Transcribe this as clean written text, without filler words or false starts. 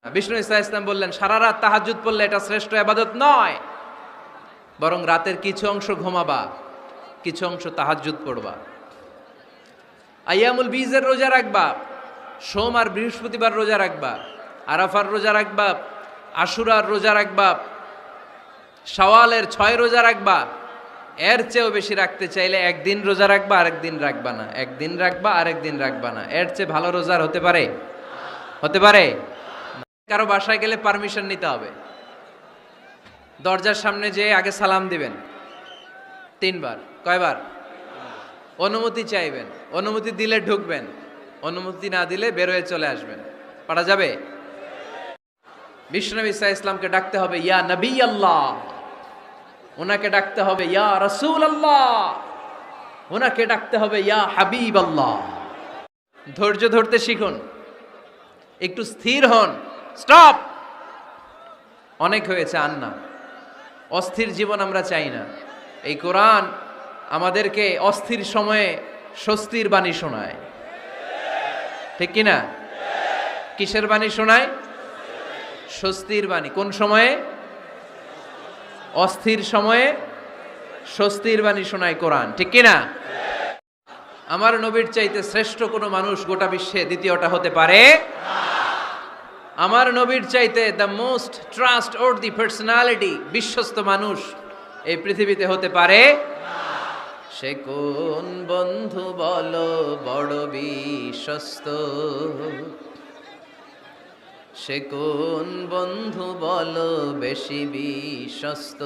বিষ্ণু ইসা ইসলাম বললেন সারা রাত তাহাজ্জুদ পড়লে এটা শ্রেষ্ঠ ইবাদত নয়, বরং রাতের কিছু অংশ ঘুমাবা, কিছু অংশ তাহাজ্জুদ পড়বা। আইয়ামুল বীজের রোজা রাখবা, সোম আর বৃহস্পতিবার রোজা রাখবা, আরাফার রোজা রাখবা, আশুরার রোজা রাখবা, শাওয়ালের 6 রোজা রাখবা। এর চেয়েও বেশি রাখতে চাইলে একদিন রোজা রাখবা, আরেকদিন রাখবা না, একদিন রাখবা আরেকদিন রাখবা না। এর চেয়ে ভালো রোজার হতে পারে? হতে পারে? কারো বাসায় গেলে পারমিশন নিতে হবে। দরজার সামনে যেয়ে আগে সালাম দিবেন 3 বার। কয়বার? অনুমতি চাইবেন, অনুমতি দিলে ঢুকবেন, অনুমতি না দিলে বের হয়ে চলে আসবেন। পারা যাবে? বিষ্ণু ইসা ইসলামকে ডাকতে হবে ইয়া নবী আল্লাহ, ওনাকে ডাকতে হবে ইয়া রাসূল আল্লাহ, ওনাকে ডাকতে হবে ইয়া হাবিব আল্লাহ। ধৈর্য ধরতে শিখুন, একটু স্থির হন। স্টপ, অনেক হয়েছে, আর না। অস্থির জীবন আমরা চাই না। এই কোরআন আমাদেরকে অস্থির সময়ে স্বস্তির বাণী শোনায়, ঠিক কিনা? কিসের বাণী শোনায়? স্বস্তির বাণী। কোন সময়ে? অস্থির সময়ে স্বস্তির বাণী শোনায় কোরআন, ঠিক কিনা? আমার নবীর চাইতে শ্রেষ্ঠ কোনো মানুষ গোটা বিশ্বে দ্বিতীয়টা হতে পারে? আমার নবীর চাইতে the most trust worthy personality, বিশ্বস্ত মানুষ এই পৃথিবীতে হতে পারে? সে কোন বন্ধু বলো বড় বিশ্বস্ত, সে কোন বন্ধু বলো বেশি বিশ্বস্ত।